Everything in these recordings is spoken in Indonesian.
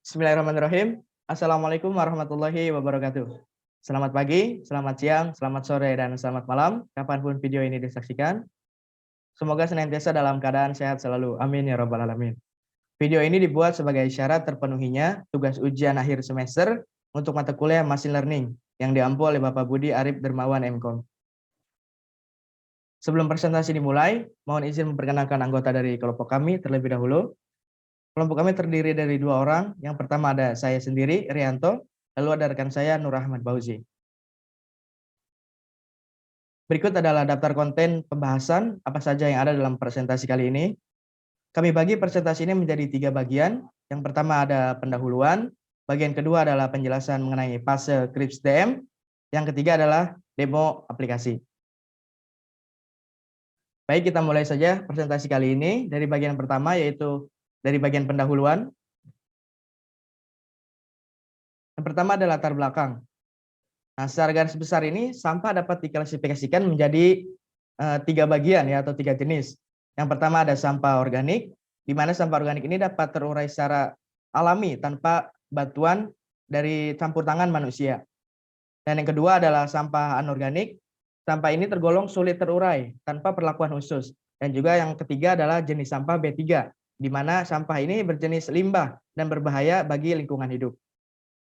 Bismillahirrahmanirrahim. Assalamualaikum warahmatullahi wabarakatuh. Selamat pagi, selamat siang, selamat sore, dan selamat malam, kapanpun video ini disaksikan. Semoga senantiasa dalam keadaan sehat selalu. Amin ya rabbal alamin. Video ini dibuat sebagai syarat terpenuhinya tugas ujian akhir semester untuk mata kuliah Machine Learning yang diampu oleh Bapak Budi Arif Dermawan MKom. Sebelum presentasi dimulai, mohon izin memperkenalkan anggota dari kelompok kami terlebih dahulu. Kelompok kami terdiri dari 2 orang. Yang pertama ada saya sendiri, Rianto, lalu ada rekan saya, Nur Ahmad Bauzi. Berikut adalah daftar konten pembahasan apa saja yang ada dalam presentasi kali ini. Kami bagi presentasi ini menjadi 3 bagian. Yang pertama ada pendahuluan, bagian kedua adalah penjelasan mengenai fase Krips DM, yang ketiga adalah demo aplikasi. Baik, kita mulai saja presentasi kali ini dari bagian pertama, yaitu dari bagian pendahuluan. Yang pertama adalah latar belakang. Nah, secara garis besar ini sampah dapat diklasifikasikan menjadi 3 bagian ya, atau 3 jenis. Yang pertama ada sampah organik, di mana sampah organik ini dapat terurai secara alami tanpa bantuan dari campur tangan manusia. Dan yang kedua adalah sampah anorganik. Sampah ini tergolong sulit terurai tanpa perlakuan khusus. Dan juga yang ketiga adalah jenis sampah B3, di mana sampah ini berjenis limbah dan berbahaya bagi lingkungan hidup.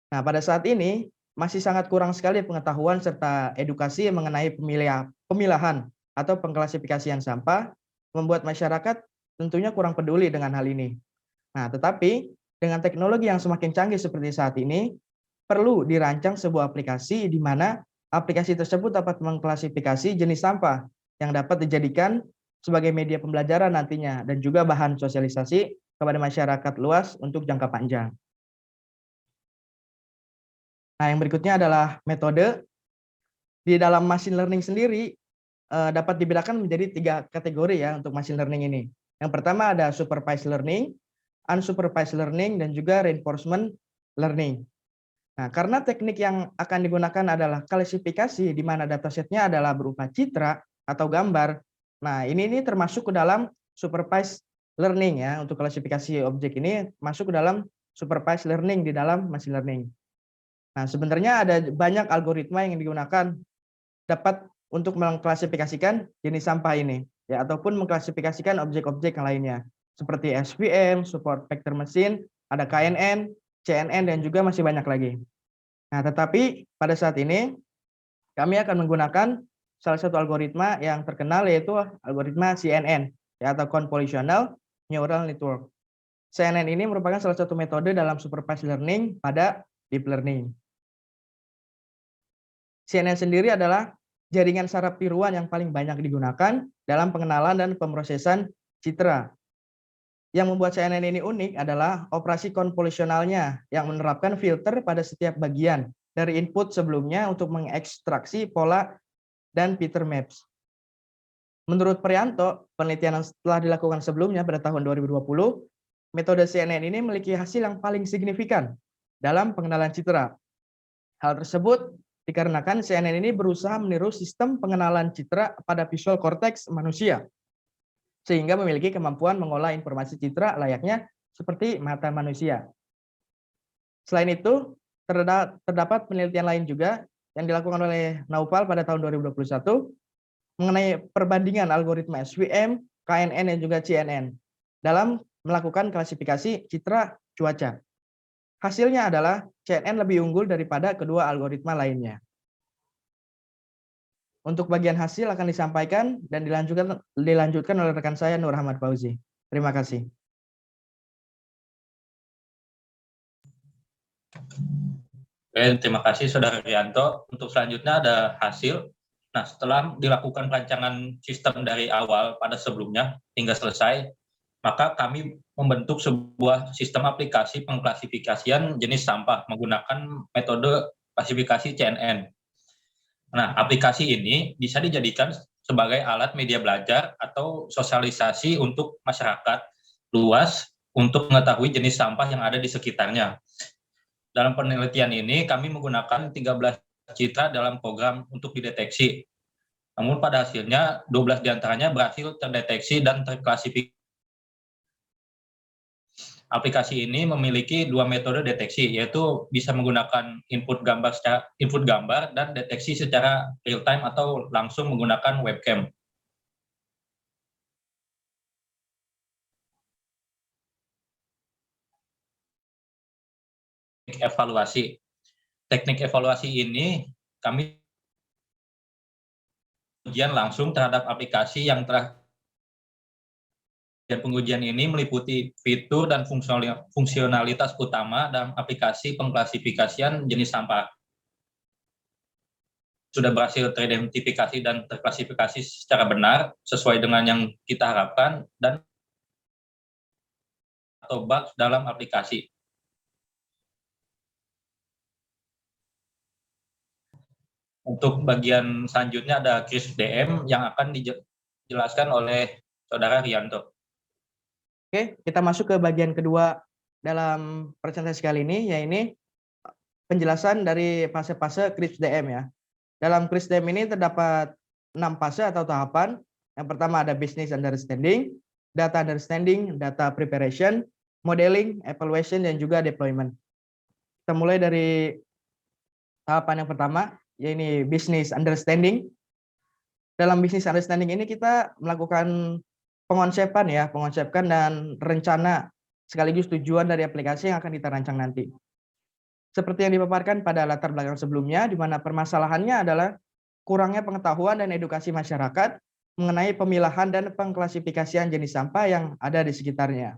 Nah, pada saat ini masih sangat kurang sekali pengetahuan serta edukasi mengenai pemilahan atau pengklasifikasian sampah, membuat masyarakat tentunya kurang peduli dengan hal ini. Nah, tetapi dengan teknologi yang semakin canggih seperti saat ini, perlu dirancang sebuah aplikasi di mana aplikasi tersebut dapat mengklasifikasi jenis sampah yang dapat dijadikan sebagai media pembelajaran nantinya dan juga bahan sosialisasi kepada masyarakat luas untuk jangka panjang. Nah, yang berikutnya adalah metode. Di dalam machine learning sendiri dapat dibedakan menjadi 3 kategori ya untuk machine learning ini. Yang pertama ada supervised learning, unsupervised learning, dan juga reinforcement learning. Nah, karena teknik yang akan digunakan adalah klasifikasi di mana datasetnya adalah berupa citra atau gambar. Nah, ini termasuk ke dalam supervised learning ya. Untuk klasifikasi objek ini masuk ke dalam supervised learning di dalam machine learning. Nah, sebenarnya ada banyak algoritma yang digunakan dapat untuk mengklasifikasikan jenis sampah ini ya, ataupun mengklasifikasikan objek-objek yang lainnya seperti SVM, support vector machine, ada KNN, CNN, dan juga masih banyak lagi. Nah, tetapi pada saat ini kami akan menggunakan salah satu algoritma yang terkenal, yaitu algoritma CNN ya, atau Convolutional Neural Network. CNN ini merupakan salah satu metode dalam supervised learning pada deep learning. CNN sendiri adalah jaringan saraf tiruan yang paling banyak digunakan dalam pengenalan dan pemrosesan citra. Yang membuat CNN ini unik adalah operasi konvolusionalnya yang menerapkan filter pada setiap bagian dari input sebelumnya untuk mengekstraksi pola dan Peter maps. Menurut Prianto, penelitian yang telah dilakukan sebelumnya pada tahun 2020, metode CNN ini memiliki hasil yang paling signifikan dalam pengenalan citra. Hal tersebut dikarenakan CNN ini berusaha meniru sistem pengenalan citra pada visual cortex manusia, sehingga memiliki kemampuan mengolah informasi citra layaknya seperti mata manusia. Selain itu, terdapat penelitian lain juga yang dilakukan oleh Naufal pada tahun 2021 mengenai perbandingan algoritma SVM, KNN, dan juga CNN dalam melakukan klasifikasi citra cuaca. Hasilnya adalah CNN lebih unggul daripada kedua algoritma lainnya. Untuk bagian hasil akan disampaikan dan dilanjutkan oleh rekan saya, Nur Ahmad Bauzi. Terima kasih. Oke, terima kasih Saudara Rianto. Untuk selanjutnya ada hasil. Nah, setelah dilakukan perancangan sistem dari awal pada sebelumnya hingga selesai, maka kami membentuk sebuah sistem aplikasi pengklasifikasian jenis sampah menggunakan metode klasifikasi CNN. Nah, aplikasi ini bisa dijadikan sebagai alat media belajar atau sosialisasi untuk masyarakat luas untuk mengetahui jenis sampah yang ada di sekitarnya. Dalam penelitian ini, kami menggunakan 13 citra dalam program untuk dideteksi. Namun pada hasilnya, 12 diantaranya berhasil terdeteksi dan terklasifikasi. aplikasi ini memiliki dua metode deteksi, yaitu bisa menggunakan input gambar dan deteksi secara real time atau langsung menggunakan webcam. Teknik evaluasi ini kami ujian langsung terhadap aplikasi yang telah. Dan pengujian ini meliputi fitur dan fungsionalitas utama dalam aplikasi pengklasifikasian jenis sampah. Sudah berhasil teridentifikasi dan terklasifikasi secara benar sesuai dengan yang kita harapkan dan atau bug dalam aplikasi. Untuk bagian selanjutnya ada CRISP DM yang akan dijelaskan oleh Saudara Rianto. Oke, kita masuk ke bagian kedua dalam presentasi kali ini, yaitu penjelasan dari fase-fase CRISP DM ya. Dalam CRISP DM ini terdapat 6 fase atau tahapan. Yang pertama ada business understanding, data understanding, data preparation, modeling, evaluation, dan juga deployment. Kita mulai dari tahapan yang pertama, yaitu business understanding. Dalam business understanding ini kita melakukan pengonsepan dan rencana sekaligus tujuan dari aplikasi yang akan kita rancang nanti. Seperti yang dipaparkan pada latar belakang sebelumnya, di mana permasalahannya adalah kurangnya pengetahuan dan edukasi masyarakat mengenai pemilahan dan pengklasifikasian jenis sampah yang ada di sekitarnya.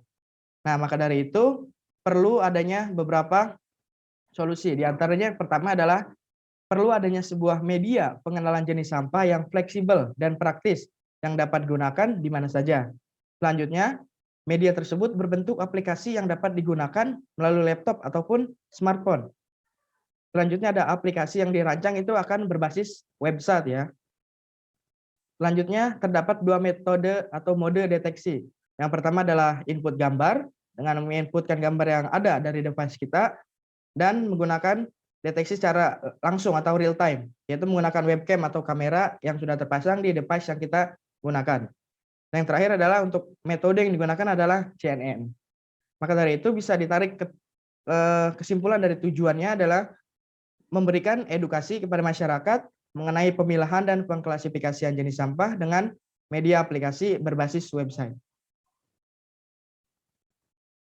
Nah, maka dari itu perlu adanya beberapa solusi. Di antaranya yang pertama adalah perlu adanya sebuah media pengenalan jenis sampah yang fleksibel dan praktis yang dapat digunakan di mana saja. Selanjutnya, media tersebut berbentuk aplikasi yang dapat digunakan melalui laptop ataupun smartphone. Selanjutnya ada aplikasi yang dirancang itu akan berbasis website ya. Selanjutnya terdapat dua metode atau mode deteksi. Yang pertama adalah input gambar dengan menginputkan gambar yang ada dari device kita dan menggunakan deteksi secara langsung atau real time, yaitu menggunakan webcam atau kamera yang sudah terpasang di device yang kita gunakan. Dan yang terakhir adalah untuk metode yang digunakan adalah CNN. Maka dari itu bisa ditarik kesimpulan dari tujuannya adalah memberikan edukasi kepada masyarakat mengenai pemilahan dan pengklasifikasian jenis sampah dengan media aplikasi berbasis website.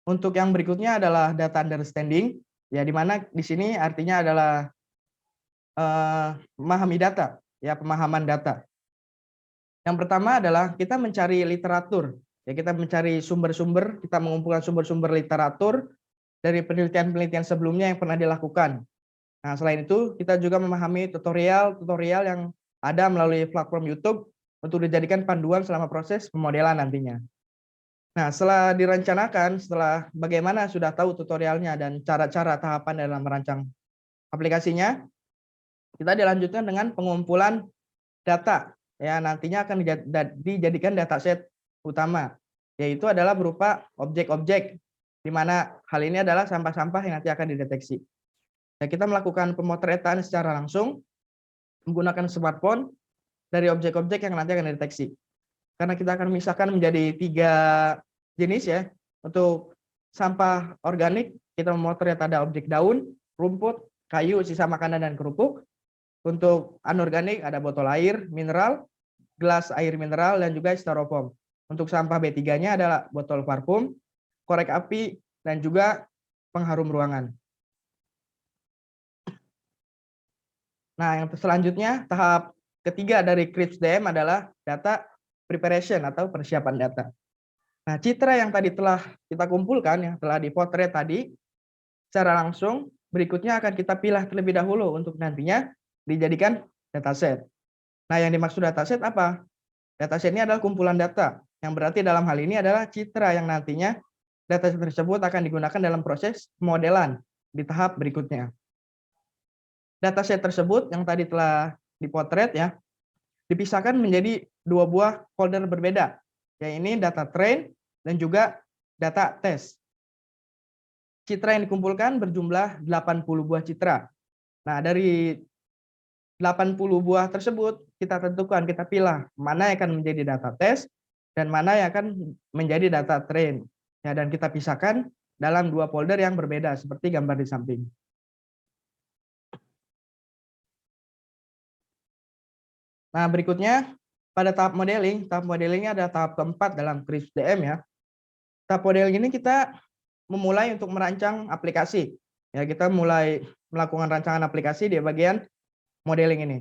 Untuk yang berikutnya adalah data understanding, ya di mana di sini artinya adalah memahami data, ya pemahaman data. Yang pertama adalah kita mencari literatur, ya kita mencari sumber-sumber, kita mengumpulkan sumber-sumber literatur dari penelitian-penelitian sebelumnya yang pernah dilakukan. Nah, selain itu kita juga memahami tutorial yang ada melalui platform YouTube untuk dijadikan panduan selama proses pemodelan nantinya. Nah, setelah direncanakan, setelah bagaimana sudah tahu tutorialnya dan cara-cara tahapan dalam merancang aplikasinya, kita dilanjutkan dengan pengumpulan data. Ya, nantinya akan dijadikan dataset utama, yaitu adalah berupa objek-objek, di mana hal ini adalah sampah-sampah yang nanti akan dideteksi. Ya, kita melakukan pemotretan secara langsung menggunakan smartphone dari objek-objek yang nanti akan dideteksi. Karena kita akan memisahkan menjadi 3 jenis ya. Untuk sampah organik, kita memotret ada objek daun, rumput, kayu, sisa makanan, dan kerupuk. Untuk anorganik ada botol air, mineral, gelas air mineral, dan juga styrofoam. Untuk sampah B3-nya adalah botol parfum, korek api, dan juga pengharum ruangan. Nah, yang selanjutnya tahap ketiga dari CRISP DM adalah data preparation atau persiapan data. Nah, citra yang tadi telah kita kumpulkan, yang telah dipotret tadi, secara langsung berikutnya akan kita pilih terlebih dahulu untuk nantinya dijadikan dataset. Nah, yang dimaksud dataset apa? Dataset ini adalah kumpulan data, yang berarti dalam hal ini adalah citra yang nantinya dataset tersebut akan digunakan dalam proses pemodelan di tahap berikutnya. Dataset tersebut yang tadi telah dipotret ya, dipisahkan menjadi 2 buah folder berbeda, yaitu data train dan juga data test. Citra yang dikumpulkan berjumlah 80 buah citra. Nah, dari 80 buah tersebut kita tentukan, kita pilih mana yang akan menjadi data test dan mana yang akan menjadi data train. Ya, dan kita pisahkan dalam dua folder yang berbeda seperti gambar di samping. Nah, berikutnya pada tahap modeling ada tahap keempat dalam CRISP-DM ya. Tahap modeling ini kita memulai untuk merancang aplikasi. Ya, kita mulai melakukan rancangan aplikasi di bagian modeling ini.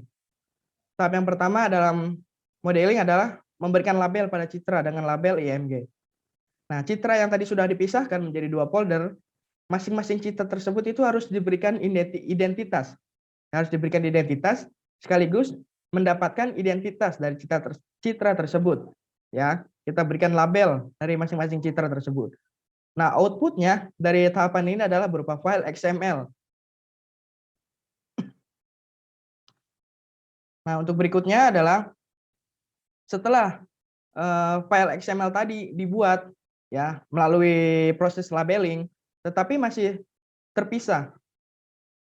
Tahap yang pertama dalam modeling adalah memberikan label pada citra dengan label IMG. Nah, citra yang tadi sudah dipisahkan menjadi dua folder, masing-masing citra tersebut itu harus diberikan identitas. Harus diberikan identitas sekaligus mendapatkan identitas dari citra tersebut. Ya, kita berikan label dari masing-masing citra tersebut. Nah, outputnya dari tahapan ini adalah berupa file XML. Nah, untuk berikutnya adalah setelah file XML tadi dibuat ya melalui proses labeling, tetapi masih terpisah.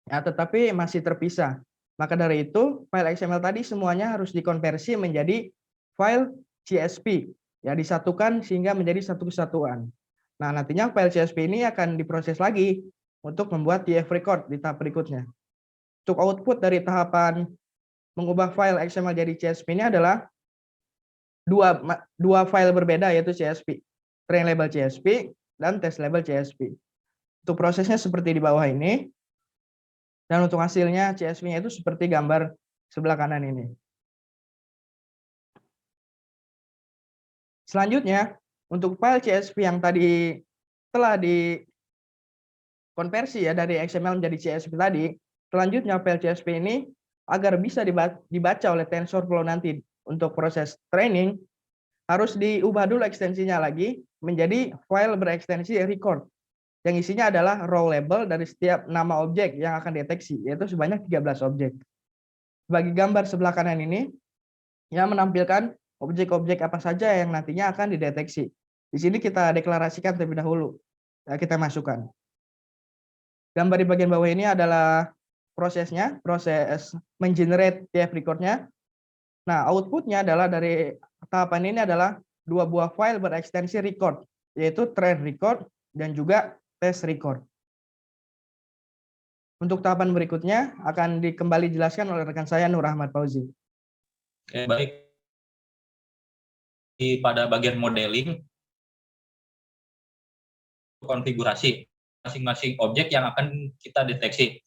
Ya, tetapi masih terpisah. Maka dari itu, file XML tadi semuanya harus dikonversi menjadi file CSV, ya disatukan sehingga menjadi satu kesatuan. Nah, nantinya file CSV ini akan diproses lagi untuk membuat TF record di tahap berikutnya. Untuk output dari tahapan mengubah file XML jadi CSV ini adalah dua file berbeda, yaitu CSV, train label CSV dan test label CSV. Untuk prosesnya seperti di bawah ini. Dan untuk hasilnya CSV-nya itu seperti gambar sebelah kanan ini. Selanjutnya, untuk file CSV yang tadi telah dikonversi ya dari XML menjadi CSV tadi, selanjutnya file CSV ini agar bisa dibaca oleh TensorFlow nanti untuk proses training, harus diubah dulu ekstensinya lagi menjadi file berekstensi record, yang isinya adalah row label dari setiap nama objek yang akan deteksi, yaitu sebanyak 13 objek. Bagi gambar sebelah kanan ini, yang menampilkan objek-objek apa saja yang nantinya akan dideteksi. Di sini kita deklarasikan terlebih dahulu, ya, kita masukkan. Gambar di bagian bawah ini adalah prosesnya, proses mengenerate TF record-nya. Nah, output-nya adalah dari tahapan ini adalah dua buah file berekstensi record, yaitu train record dan juga test record. Untuk tahapan berikutnya akan kembali dijelaskan oleh rekan saya Nur Ahmad Fauzi. Oke, baik. Pada bagian modeling, konfigurasi masing-masing objek yang akan kita deteksi.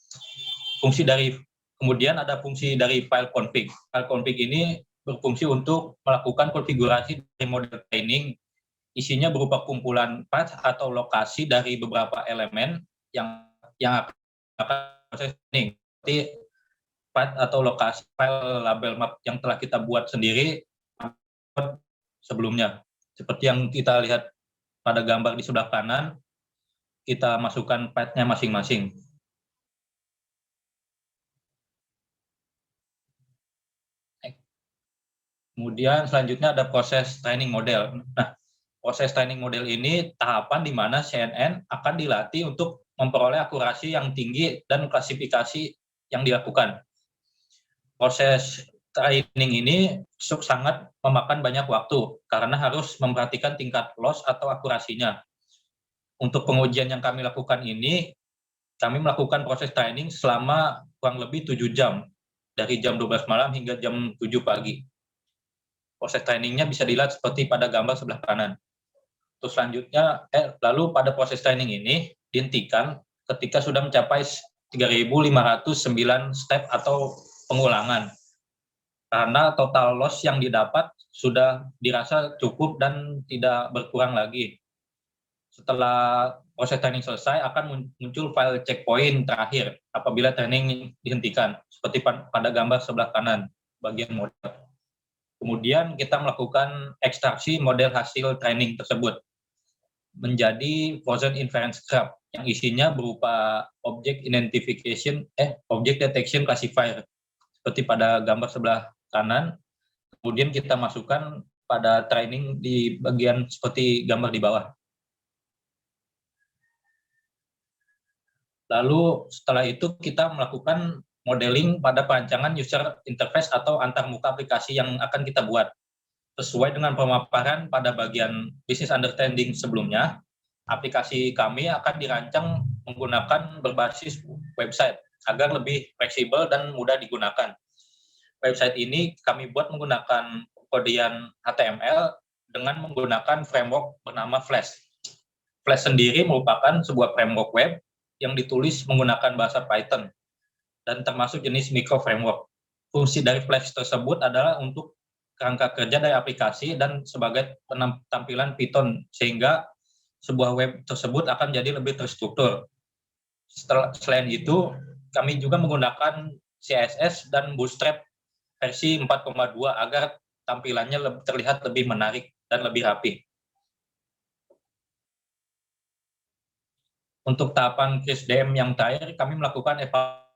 Kemudian ada fungsi dari file config. File config ini berfungsi untuk melakukan konfigurasi dari model training. Isinya berupa kumpulan path atau lokasi dari beberapa elemen yang akan proses training. Seperti path atau lokasi file label map yang telah kita buat sendiri sebelumnya. Seperti yang kita lihat pada gambar di sebelah kanan, kita masukkan path-nya masing-masing. Kemudian selanjutnya ada proses training model. Nah, proses training model ini tahapan di mana CNN akan dilatih untuk memperoleh akurasi yang tinggi dan klasifikasi yang dilakukan. Proses training ini sangat memakan banyak waktu karena harus memperhatikan tingkat loss atau akurasinya. Untuk pengujian yang kami lakukan ini, kami melakukan proses training selama kurang lebih 7 jam, dari jam 12 malam hingga jam 7 pagi. Proses trainingnya bisa dilihat seperti pada gambar sebelah kanan. Terus selanjutnya, lalu pada proses training ini dihentikan ketika sudah mencapai 3.509 step atau pengulangan. Karena total loss yang didapat sudah dirasa cukup dan tidak berkurang lagi. Setelah proses training selesai, akan muncul file checkpoint terakhir apabila training dihentikan, seperti pada gambar sebelah kanan, bagian model. Kemudian kita melakukan ekstraksi model hasil training tersebut menjadi frozen inference graph yang isinya berupa object detection classifier seperti pada gambar sebelah kanan. Kemudian kita masukkan pada training di bagian seperti gambar di bawah. Lalu setelah itu kita melakukan modeling pada perancangan user interface atau antarmuka aplikasi yang akan kita buat. Sesuai dengan pemaparan pada bagian business understanding sebelumnya, aplikasi kami akan dirancang menggunakan berbasis website agar lebih fleksibel dan mudah digunakan. Website ini kami buat menggunakan kodian HTML dengan menggunakan framework bernama Flash. Flash sendiri merupakan sebuah framework web yang ditulis menggunakan bahasa Python dan termasuk jenis micro framework. Fungsi dari Flash tersebut adalah untuk kerangka kerja dari aplikasi dan sebagai tampilan Python, sehingga sebuah web tersebut akan jadi lebih terstruktur. Selain itu, kami juga menggunakan CSS dan Bootstrap versi 4,2 agar tampilannya terlihat lebih menarik dan lebih rapi. Untuk tahapan KrisDM yang terakhir, kami melakukan evaluasi.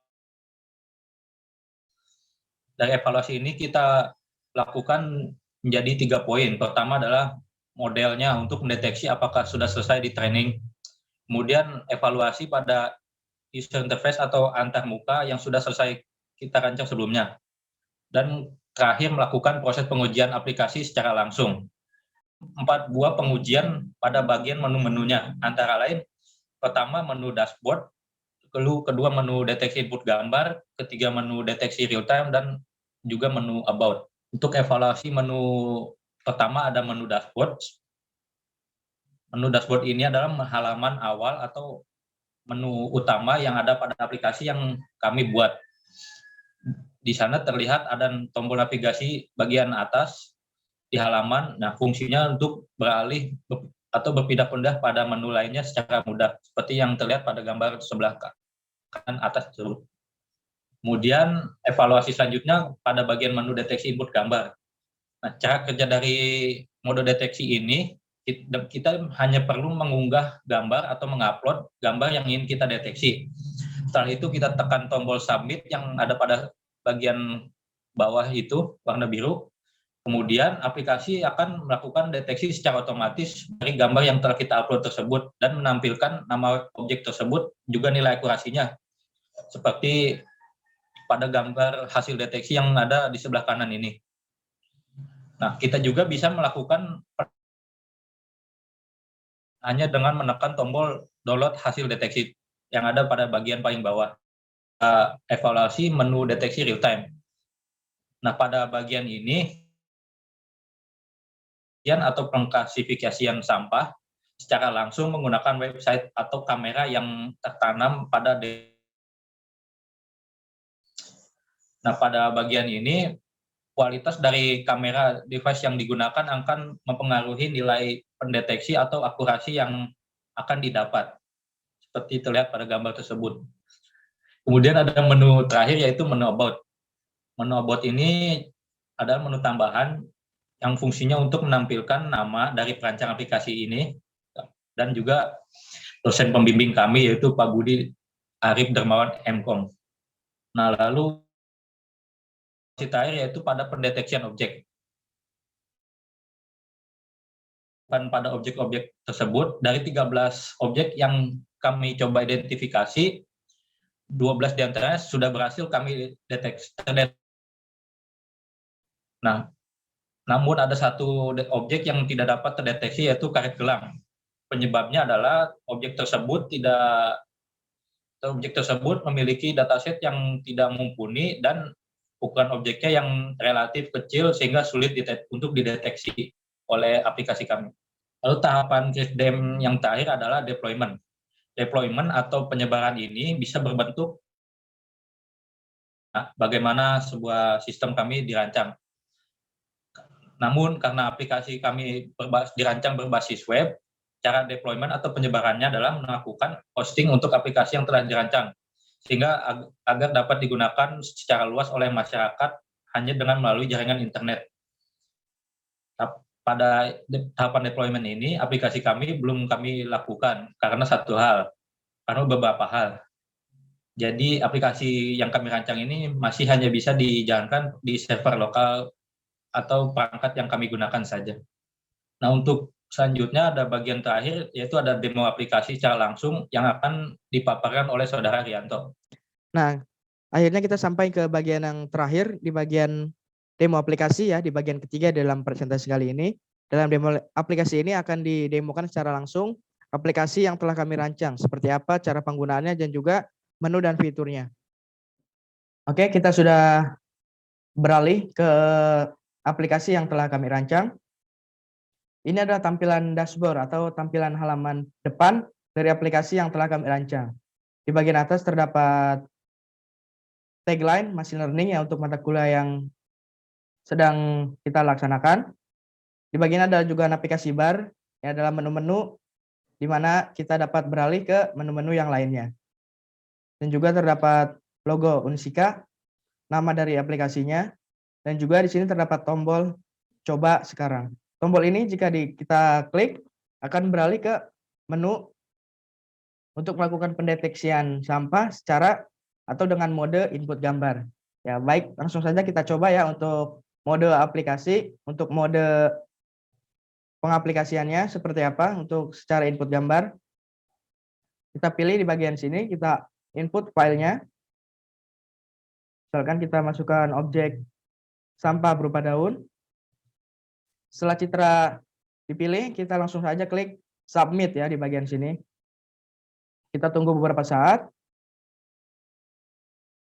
Dari evaluasi ini kita lakukan menjadi 3 poin. Pertama adalah modelnya untuk mendeteksi apakah sudah selesai di training. Kemudian evaluasi pada user interface atau antarmuka yang sudah selesai kita rancang sebelumnya. Dan terakhir melakukan proses pengujian aplikasi secara langsung. 4 buah pengujian pada bagian menu-menunya, antara lain pertama menu dashboard, kedua menu deteksi input gambar, ketiga menu deteksi real time, dan juga menu about. Untuk evaluasi menu pertama ada menu dashboard. Menu dashboard ini adalah halaman awal atau menu utama yang ada pada aplikasi yang kami buat. Di sana terlihat ada tombol navigasi bagian atas di halaman. Nah, fungsinya untuk beralih atau berpindah-pindah pada menu lainnya secara mudah, seperti yang terlihat pada gambar sebelah kanan atas tersebut. Kemudian evaluasi selanjutnya pada bagian menu deteksi input gambar. Nah, cara kerja dari mode deteksi ini, kita hanya perlu mengunggah gambar atau mengupload gambar yang ingin kita deteksi. Setelah itu kita tekan tombol submit yang ada pada bagian bawah itu, warna biru. Kemudian aplikasi akan melakukan deteksi secara otomatis dari gambar yang telah kita upload tersebut dan menampilkan nama objek tersebut, juga nilai akurasinya. Seperti pada gambar hasil deteksi yang ada di sebelah kanan ini. Nah, kita juga bisa melakukan hanya dengan menekan tombol download hasil deteksi yang ada pada bagian paling bawah. Evaluasi menu deteksi real time. Nah, pada bagian ini atau pengklasifikasian sampah secara langsung menggunakan website atau kamera yang tertanam pada Nah, pada bagian ini, kualitas dari kamera device yang digunakan akan mempengaruhi nilai pendeteksi atau akurasi yang akan didapat, seperti terlihat pada gambar tersebut. Kemudian ada menu terakhir, yaitu menu about. Menu about ini adalah menu tambahan yang fungsinya untuk menampilkan nama dari perancang aplikasi ini, dan juga dosen pembimbing kami, yaitu Pak Budi Arif Dermawan MKOM. Nah, lalu terakhir yaitu pada pendeteksian objek. Dan pada objek-objek tersebut, dari 13 objek yang kami coba identifikasi, 12 diantaranya sudah berhasil kami deteksi. Nah, namun ada satu objek yang tidak dapat terdeteksi, yaitu karet gelang. Penyebabnya adalah objek tersebut memiliki dataset yang tidak mumpuni dan ukuran objeknya yang relatif kecil sehingga sulit untuk dideteksi oleh aplikasi kami. Lalu tahapan KrisDM yang terakhir adalah deployment. Deployment atau penyebaran ini bisa berbentuk bagaimana sebuah sistem kami dirancang. Namun karena aplikasi kami dirancang berbasis web, cara deployment atau penyebarannya adalah melakukan hosting untuk aplikasi yang telah dirancang, sehingga agar dapat digunakan secara luas oleh masyarakat hanya dengan melalui jaringan internet. Pada tahapan deployment ini, aplikasi kami belum kami lakukan karena beberapa hal. Jadi aplikasi yang kami rancang ini masih hanya bisa dijalankan di server lokal atau perangkat yang kami gunakan saja. Nah, untuk selanjutnya ada bagian terakhir, yaitu ada demo aplikasi secara langsung yang akan dipaparkan oleh Saudara Rianto. Nah, akhirnya kita sampai ke bagian yang terakhir, di bagian demo aplikasi ya, di bagian ketiga dalam presentasi kali ini. Dalam demo aplikasi ini akan didemokan secara langsung aplikasi yang telah kami rancang, seperti apa cara penggunaannya dan juga menu dan fiturnya. Oke, kita sudah beralih ke aplikasi yang telah kami rancang. Ini adalah tampilan dashboard atau tampilan halaman depan dari aplikasi yang telah kami rancang. Di bagian atas terdapat tagline machine learning ya untuk mata kuliah yang sedang kita laksanakan. Di bagian ada juga navigasi bar, yang adalah menu-menu di mana kita dapat beralih ke menu-menu yang lainnya. Dan juga terdapat logo Unsika, nama dari aplikasinya, dan juga di sini terdapat tombol coba sekarang. Tombol ini jika kita klik akan beralih ke menu untuk melakukan pendeteksian sampah secara atau dengan mode input gambar. Ya, baik, langsung saja kita coba ya untuk mode aplikasi, untuk mode pengaplikasiannya seperti apa untuk secara input gambar. Kita pilih di bagian sini, kita input filenya. Misalkan kita masukkan objek sampah berupa daun. Setelah citra dipilih, kita langsung saja klik submit ya di bagian sini. Kita tunggu beberapa saat.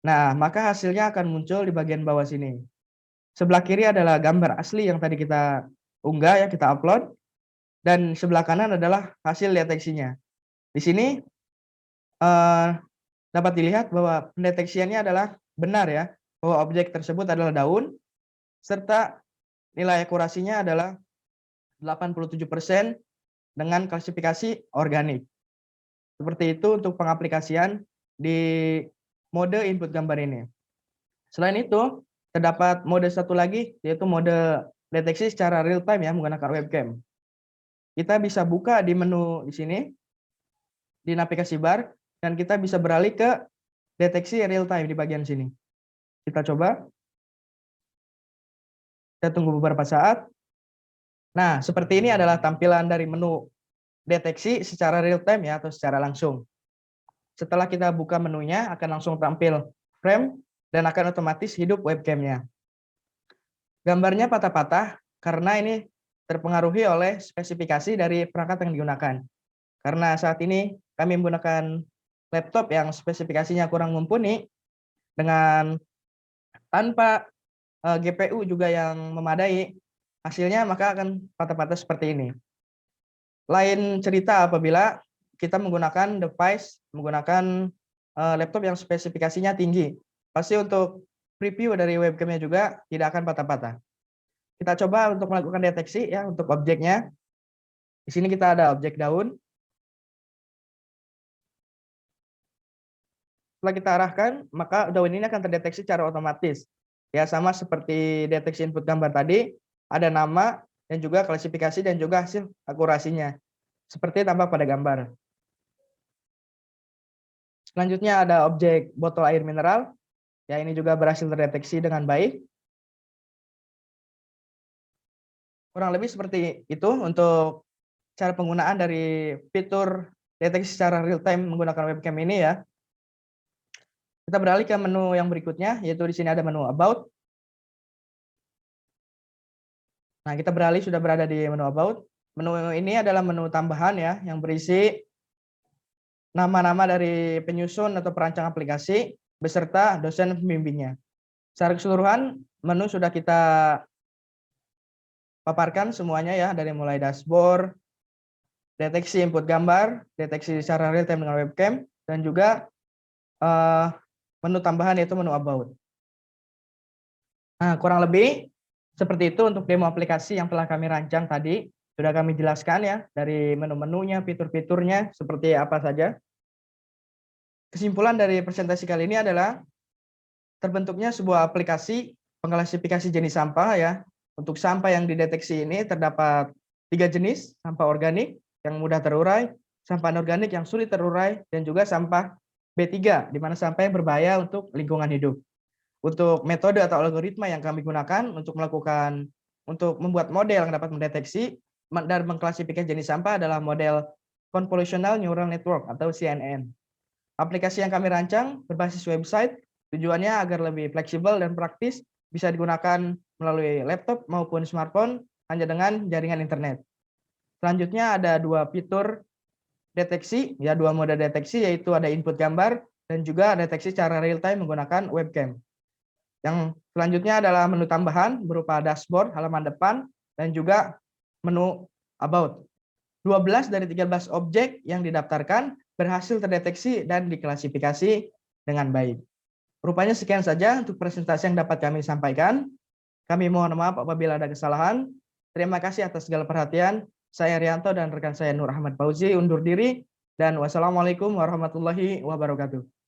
Nah, maka hasilnya akan muncul di bagian bawah sini. Sebelah kiri adalah gambar asli yang tadi kita unggah ya, kita upload. Dan sebelah kanan adalah hasil deteksinya. Di sini dapat dilihat bahwa pendeteksiannya adalah benar ya, bahwa objek tersebut adalah daun, serta nilai akurasinya adalah 87% dengan klasifikasi organik. Seperti itu untuk pengaplikasian di mode input gambar ini. Selain itu, terdapat mode satu lagi, yaitu mode deteksi secara real time ya, menggunakan webcam. Kita bisa buka di menu di sini, di navigasi bar, dan kita bisa beralih ke deteksi real time di bagian sini. Kita coba. Kita tunggu beberapa saat. Nah, seperti ini adalah tampilan dari menu deteksi secara real time ya, atau secara langsung. Setelah kita buka menunya, akan langsung tampil frame dan akan otomatis hidup webcamnya. Gambarnya patah-patah karena ini terpengaruhi oleh spesifikasi dari perangkat yang digunakan. Karena saat ini kami menggunakan laptop yang spesifikasinya kurang mumpuni, dengan tanpa GPU juga yang memadai, hasilnya maka akan patah-patah seperti ini. Lain cerita apabila kita menggunakan device, menggunakan laptop yang spesifikasinya tinggi. Pasti untuk preview dari webcamnya juga tidak akan patah-patah. Kita coba untuk melakukan deteksi ya untuk objeknya. Di sini kita ada objek daun. Setelah kita arahkan, maka daun ini akan terdeteksi secara otomatis. Ya, sama seperti deteksi input gambar tadi, ada nama dan juga klasifikasi dan juga hasil akurasinya. Seperti tampak pada gambar. Selanjutnya ada objek botol air mineral. Ya, ini juga berhasil terdeteksi dengan baik. Kurang lebih seperti itu untuk cara penggunaan dari fitur deteksi secara real time menggunakan webcam ini ya. Kita beralih ke menu yang berikutnya, yaitu di sini ada menu About. Nah, kita sudah berada di menu About. Menu ini adalah menu tambahan ya, yang berisi nama-nama dari penyusun atau perancang aplikasi, beserta dosen pembimbingnya. Secara keseluruhan, menu sudah kita paparkan semuanya ya, dari mulai dashboard, deteksi input gambar, deteksi secara real time dengan webcam, dan juga menu tambahan yaitu menu About. Nah, kurang lebih seperti itu untuk demo aplikasi yang telah kami rancang tadi. Sudah kami jelaskan ya, dari menu-menunya, fitur-fiturnya, seperti apa saja. Kesimpulan dari presentasi kali ini adalah terbentuknya sebuah aplikasi pengklasifikasi jenis sampah ya. Untuk sampah yang dideteksi ini terdapat 3 jenis, sampah organik yang mudah terurai, sampah anorganik yang sulit terurai, dan juga sampah B3, di mana sampah yang berbahaya untuk lingkungan hidup. Untuk metode atau algoritma yang kami gunakan untuk membuat model yang dapat mendeteksi dan mengklasifikasi jenis sampah adalah model Convolutional Neural Network atau CNN. Aplikasi yang kami rancang berbasis website, tujuannya agar lebih fleksibel dan praktis, bisa digunakan melalui laptop maupun smartphone hanya dengan jaringan internet. Selanjutnya ada 2 fitur deteksi, ya 2 mode deteksi yaitu ada input gambar dan juga deteksi secara real time menggunakan webcam. Yang selanjutnya adalah menu tambahan berupa dashboard, halaman depan, dan juga menu about. 12 dari 13 objek yang didaftarkan berhasil terdeteksi dan diklasifikasi dengan baik. Rupanya sekian saja untuk presentasi yang dapat kami sampaikan. Kami mohon maaf apabila ada kesalahan. Terima kasih atas segala perhatian. Saya Rianto dan rekan saya Nur Ahmad Fauzi undur diri. Dan wassalamualaikum warahmatullahi wabarakatuh.